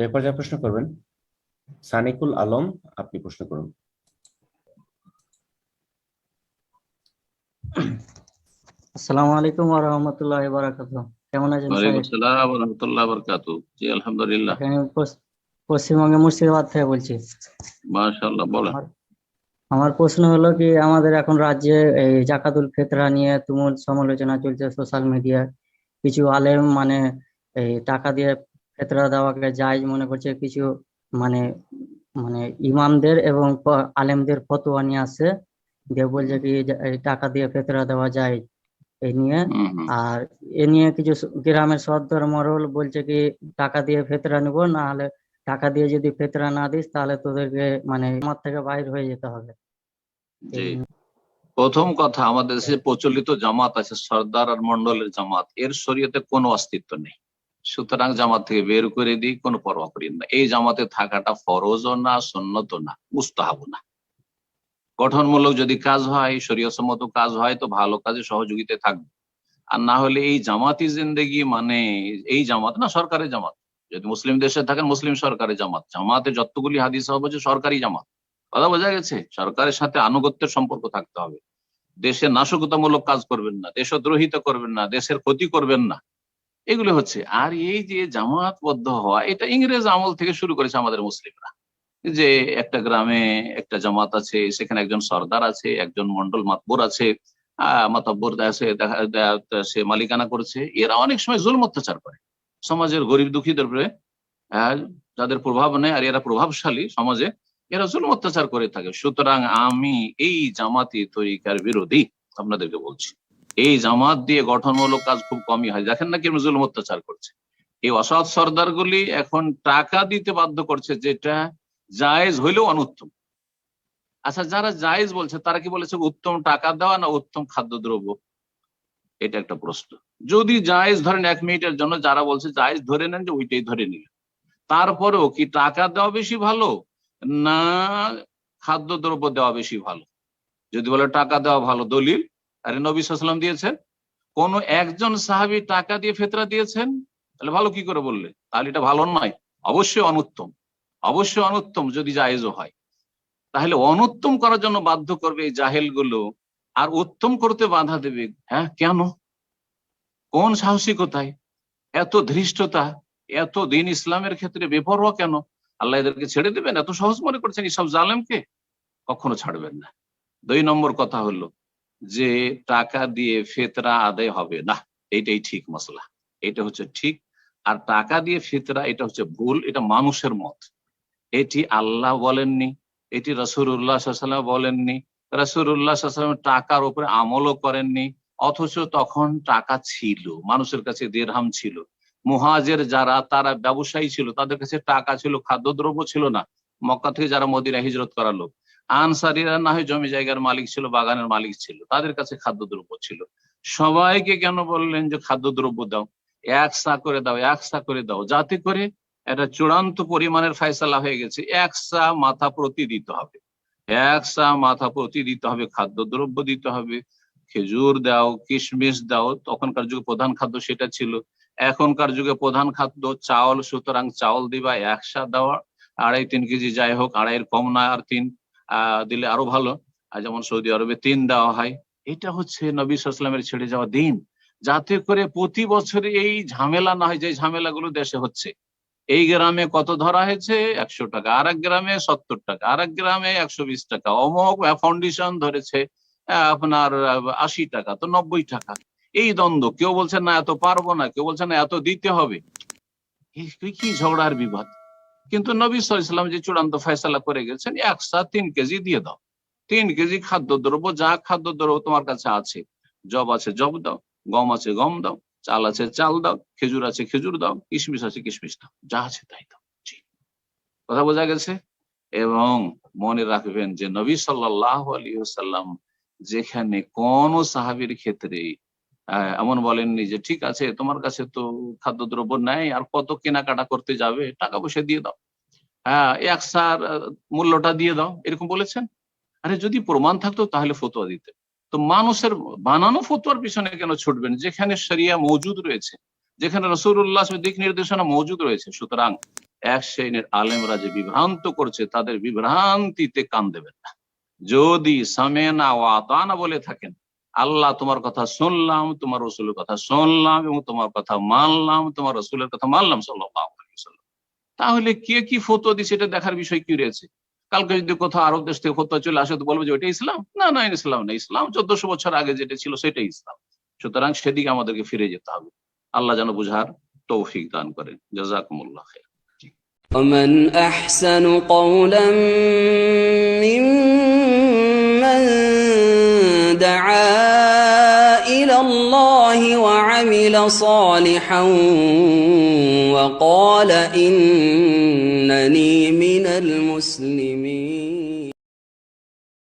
এ পর্যায়ে প্রশ্ন করবেন সানিকুল আলম। আপনি প্রশ্ন করুন। আসসালামু আলাইকুম ওয়া রাহমাতুল্লাহি ওয়া বারাকাতুহু। কেমন আছেন ওয়ালাইকুম সাহেব? আসসালাম ওয়া রাহমাতুল্লাহি ওয়া বারাকাতুহু। জি আলহামদুলিল্লাহ। এখানে পশ্চিমবঙ্গের মুর্শিদাবাদ থেকে বলছি। মাশাআল্লাহ, বলেন। আমার আমার প্রশ্ন হলো কি, আমাদের এখন রাজ্যে এই জাকাতুল ফিতরা নিয়ে তুমুল সমালোচনা চলছে সোশ্যাল মিডিয়ায়। কিছু আলেম মানে এই টাকা দিয়ে ফিতরা দেওয়াকে জায়েজ মনে করছে, কিছু মানে মানে ইমামদের এবং আলেমদের ফতোয়া নিয়ে আসছে, দিয়ে বলছে কি যে এই টাকা দিয়ে ফিতরা দেওয়া যায় এই নিয়ে। হুম হুম। আর এ নিয়ে কিছু গ্রামের সর্দার মরল বলছে কি টাকা দিয়ে ফেতরা নিবো, না হলে টাকা দিয়ে যদি ফেতরা না দিস তাহলে তোদেরকে মানে মাঠ থেকে বাইর হয়ে যেতে হবে। জি, এই প্রথম কথা, আমাদের দেশে প্রচলিত জামাত আছে সর্দার আর মন্ডলের জামাত, এর শরীয়তে কোনো অস্তিত্ব নেই। সুতরাং জামাত থেকে বের করে দিই, কোনো পরোয়া করি না। এই জামাতে থাকাটা ফরজও না, সুন্নতও না, মুস্তাহাবও না। গঠনমূলক যদি কাজ হয়, শরীয়তসম্মত কাজ হয় তো ভালো কাজে সহযোগিতায় থাকবে। আর না হলে এই জামাতি জিন্দেগি মানে এই জামাত না, সরকারি জামাত। যদি মুসলিম দেশে থাকেন মুসলিম সরকারি জামাত, জামাতে যতগুলি হাদিস হবে যে সরকারি জামাত। কথা বোঝা গেছে? সরকারের সাথে আনুগত্যের সম্পর্ক থাকতে হবে। দেশে নাশকতামূলক কাজ করবেন না, দেশদ্রোহিতা করবেন না, দেশের ক্ষতি করবেন না, এগুলো হচ্ছে। আর এই যে জামাতবদ্ধ হওয়া, এটা ইংরেজ আমল থেকে শুরু করেছে আমাদের মুসলিমরা। যে একটা গ্রামে একটা জামাত আছে, সেখানে একজন সর্দার আছে, একজন মন্ডল মাতবর আছে, মাতব্বর আছে, সে মালিকানা করছে। এরা অনেক সময় জুলম অত্যাচার করে সমাজের গরিব দুঃখীদের উপরে। আহ, যাদের প্রভাব নেই আর এরা প্রভাবশালী সমাজে, এরা জুলম অত্যাচার করে থাকে। সুতরাং আমি এই জামাতি তরিকার বিরোধী। আপনাদেরকে বলছি, এই জামাত দিয়ে গঠনমূলক কাজ খুব কমই হয়। দেখেন না কি জুলম অত্যাচার করছে। এই অসৎ সর্দারগুলি এখন টাকা দিতে বাধ্য করছে, যেটা জায়েজ হইলেও অনুত্তম। আচ্ছা, যারা জায়েজ বলছে তারা কি বলেছে উত্তম টাকা দেওয়া না উত্তম খাদ্যদ্রব্য? এটা একটা প্রশ্ন। যদি জায়েজ ধরেন 1 মিনিটের জন্য, যারা বলছে জায়েজ ধরে নেন, যে ওইটাই ধরে নিলেন, তারপরেও কি টাকা দেওয়া বেশি ভালো না খাদ্যদ্রব্য দেওয়া বেশি ভালো? যদি বলে টাকা দেওয়া ভালো, দলিল? আরে নবী সাল্লাল্লাহু আলাইহি ওয়াসাল্লাম দিয়েছেন। কোন একজন সাহাবী টাকা দিয়ে ফিতরা দিয়েছেন? তাহলে ভালো কি করে বললে? তাহলে এটা ভালো নয়, অবশ্যই অনুত্তম। অবশ্যই অনুত্তম যদি জায়েজও হয়। তাহলে অনুত্তম করার জন্য বাধ্য করবে এই জাহেল গুলো, আর উত্তম করতে বাধা দেবে। হ্যাঁ, কেন? কোন সাহসিকতায় এত ধৃষ্টতা, এত দিন ইসলামের ক্ষেত্রে বেপরোয়া কেন? আল্লাহ এদেরকে ছেড়ে দেবেন? এত সহজ মনে করছেন এইসব জালেমকে? কখনো ছাড়বেন না। 2 নম্বর কথা হলো যে টাকা দিয়ে ফিতরা আদায় হবে না, এইটাই ঠিক মসলা, এটা হচ্ছে ঠিক। আর টাকা দিয়ে ফিতরা, এটা হচ্ছে ভুল, এটা মানুষের মত। এটি আল্লাহ বলেননি, এটি রাসূলুল্লাহ সাল্লাল্লাহু আলাইহি ওয়াসাল্লাম বলেননি। রাসূলুল্লাহ সাল্লাল্লাহু আলাইহি ওয়াসাল্লাম টাকার উপরে আমলও করেননি। অথচ তখন টাকা ছিল, মানুষের কাছে দিরহাম ছিল। মুহাজির যারা, তারা ব্যবসায়ী ছিল, তাদের কাছে টাকা ছিল, খাদ্যদ্রব্য ছিল না। মক্কা থেকে যারা মদিনা হিজরত করা লোক, আনসারীরা না হয় জমি জায়গার মালিক ছিল, বাগানের মালিক ছিল, তাদের কাছে খাদ্যদ্রব্য ছিল। সবাইকে কেন বললেন যে খাদ্যদ্রব্য দাও, একসা করে দাও, একসা করে দাও, যাতে করে এটা চূড়ান্ত পরিমাণের ফয়সালা হয়ে গেছে, একসা মাথা প্রতি দিতে হবে, একসা মাথা প্রতি দিতে হবে, খাদ্যদ্রব্য দিতে হবে। খেজুর দাও, কিশমিশ দাও, তখনকার যুগে প্রধান খাদ্য সেটা ছিল। এখনকার যুগে প্রধান খাদ্য চাউল, সুতরাং চাউল দিবা, একসা দেওয়া, 2.5-3 কেজি, যাই হোক, 2.5-এর কম না, আর 3 দিলে আরো ভালো। আর যেমন সৌদি আরবে 3 দেওয়া হয়। এটা হচ্ছে নবী সাল্লাল্লাহু আলাইহি ওয়াসাল্লামের ছেড়ে যাওয়া দিন, যাতে করে প্রতি বছরে এই ঝামেলা না হয়, যে ঝামেলাগুলো দেশে হচ্ছে। এই গ্রামে কত ধরা হয়েছে? 100 টাকা, আর এক গ্রামে 70 টাকা, আর এক গ্রামে 120 টাকা, অমুক ফাউন্ডেশন ধরেছে আপনার 80 টাকা, তো 90 টাকা। এই দ্বন্দ্ব, কেউ বলছে না এত পারবো না, কেউ বলছে না এত দিতে হবে। কি ঝগড়ার বিবাদ! কিন্তু নবী সাল্লাল্লাহু আলাইহি ওয়াসাল্লাম যে চূড়ান্ত ফয়সালা করে গেছেন, 3 কেজি দিয়ে দাও। 3 কেজি খাদ্যদ্রব্য, যা খাদ্যদ্রব্য তোমার কাছে আছে, জব আছে জব দাও, গম আছে গম দাও, চাল আছে চাল দাও, খেজুর আছে খেজুর দাও, কিশমিশ আছে কিশমিশ দাও, যা আছে তাই দাও। জি, কথা বোঝা গেছে? এবং মনে রাখবেন যে নবী সাল্লাল্লাহু আলাইহি ওয়াসাল্লাম যেখানে কোন সাহাবীর ক্ষেত্রে এমন বলেননি যে ঠিক আছে তোমার কাছে তো খাদ্যদ্রব্য নেই, আর কত কেনাকাটা করতে যাবে, টাকা পয়সা দিয়ে দাও, হ্যাঁ একসার মূল্যটা দিয়ে দাও, এরকম বলেছেন? আরে যদি প্রমাণ থাকতো তাহলে ফতোয়া দিতে। তো মানুষের বানানো ফতোয়ার পিছনে কেন ছুটবেন, যেখানে শরিয়া মওজুদ রয়েছে, যেখানে রাসূলুল্লাহ দিক নির্দেশনা মওজুদ রয়েছে? সুতরাং এক শ্রেণীর আলেমরা যে বিভ্রান্ত করছে তাদের বিভ্রান্তিতে কান দেবেন না। যদি সামেনা ওয়া আতানা বলে থাকেন, আল্লাহ তোমার কথা শুনলাম, তোমার রসুলের কথা শুনলাম এবং তোমার কথা মানলাম, তোমার রসুলের কথা মানলাম সাল্লাল্লাহু আলাইহি ওয়াসাল্লাম, তাহলে কে কি ফতোয়া দিচ্ছে এটা দেখার বিষয় কি রয়েছে? কালকে যদি কোথাও আরব দেশ থেকে ফতোয়া চলে আসে তো বলবো যে ওইটা ইসলাম? না না, ইসলাম না, ইসলাম 1400 বছর আগে যেটা ছিল সেটাই ইসলাম। সুতরাং সেদিকে আমাদেরকে ফিরে যেতে হবে। আল্লাহ যেন বুঝার তৌফিক দান করেন। জাযাকুমুল্লাহ খাইর। ومن أحسن قولا ممن دعا إلى الله وعمل صالحا وقال إنني من المسلمين